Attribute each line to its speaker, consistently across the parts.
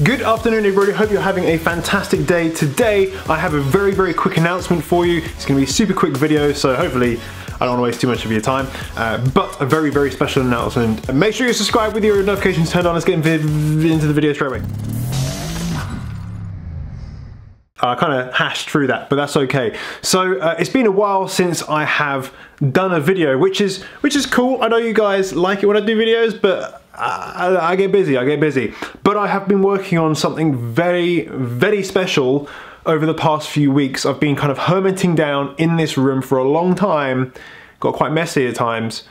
Speaker 1: Good afternoon everybody, hope you're having a fantastic day. Today I have a very quick announcement for you. It's going to be a super quick video, so hopefully I don't want to waste too much of your time, but a very special announcement. Make sure you subscribe with your notifications turned on. Let's get into the video straight away. I kind of hashed through that, but that's okay. So it's been a while since I have done a video, which is cool. I know you guys like it when I do videos, but I get busy. But I have been working on something very special over the past few weeks. I've been kind of hermiting down in this room for a long time, got quite messy at times,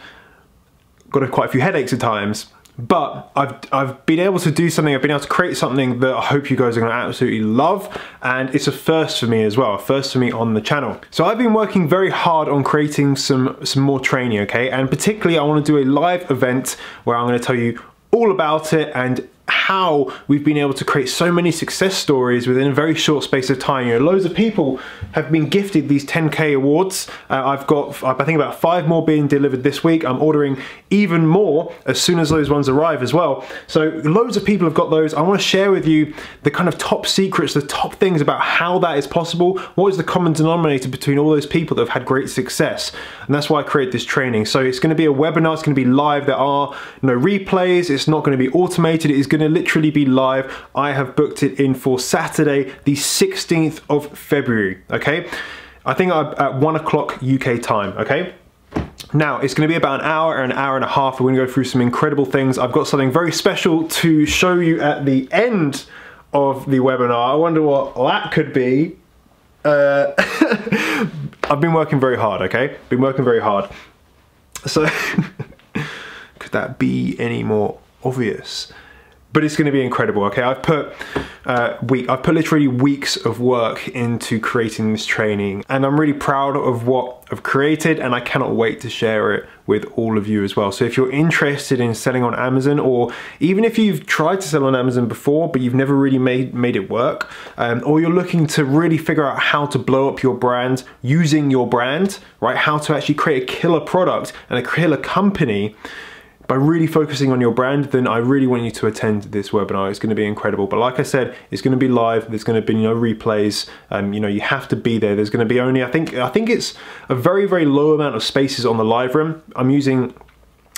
Speaker 1: got quite a few headaches at times. But I've been able to do something, I've been able to create something that I hope you guys are going to absolutely love, and it's a first for me as well, a first for me on the channel. So I've been working very hard on creating some more training, okay? And particularly I want to do a live event where I'm going to tell you all about it and how we've been able to create so many success stories within a very short space of time. You know, loads of people have been gifted these 10K awards. I've got, I think, about 5 more being delivered this week. I'm ordering even more as soon as those ones arrive as well. So loads of people have got those. I want to share with you the kind of top secrets, the top things about how that is possible. What is the common denominator between all those people that have had great success? And that's why I created this training. So it's going to be a webinar, it's going to be live. There are no replays, it's not going to be automated, it is going to literally be live. I have booked it in for Saturday, the 16th of February, okay? I think at 1 o'clock UK time, okay? Now, it's going to be about an hour and a half. We're going to go through some incredible things. I've got something very special to show you at the end of the webinar. I wonder what that could be. I've been working very hard, okay? Been working very hard. So, could that be any more obvious? But it's going to be incredible, okay? I've put literally weeks of work into creating this training, and I'm really proud of what I've created, and I cannot wait to share it with all of you as well. So if you're interested in selling on Amazon, or even if you've tried to sell on Amazon before but you've never really made it work, or you're looking to really figure out how to blow up your brand using your brand, right? How to actually create a killer product and a killer company by really focusing on your brand, then I really want you to attend this webinar. It's going to be incredible. But like I said, it's going to be live. There's going to be no replays. You know, you have to be there. There's going to be only, I think it's a very low amount of spaces on the live room. I'm using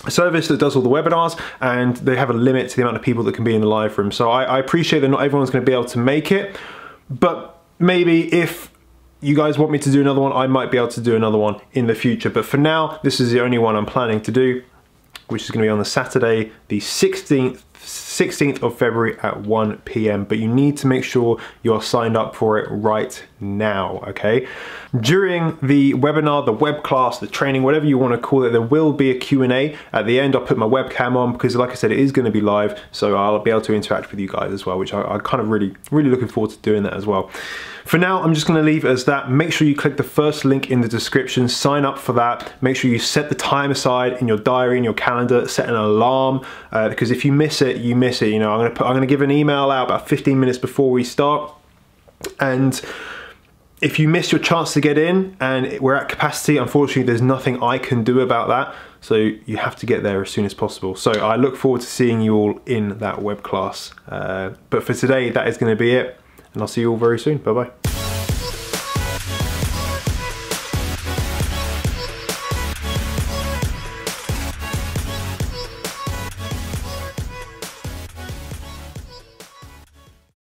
Speaker 1: a service that does all the webinars, and they have a limit to the amount of people that can be in the live room. So I appreciate that not everyone's going to be able to make it, but maybe if you guys want me to do another one, I might be able to do another one in the future. But for now, this is the only one I'm planning to do, which is going to be on the Saturday, the 16th of February at 1 PM. But you need to make sure you're signed up for it right now, okay? During the webinar, the web class, the training, whatever you want to call it, there will be a Q&A. At the end, I'll put my webcam on because, like I said, it is going to be live, so I'll be able to interact with you guys as well, which I kind of really looking forward to doing that as well. For now, I'm just going to leave it as that. Make sure you click the first link in the description, sign up for that. Make sure you set the time aside in your diary, in your calendar, set an alarm, because if you miss it, you miss it. You know, I'm going to give an email out about 15 minutes before we start, and if you miss your chance to get in and we're at capacity, unfortunately, there's nothing I can do about that. So you have to get there as soon as possible. So I look forward to seeing you all in that web class. But for today, that is going to be it. And I'll see you all very soon. Bye-bye.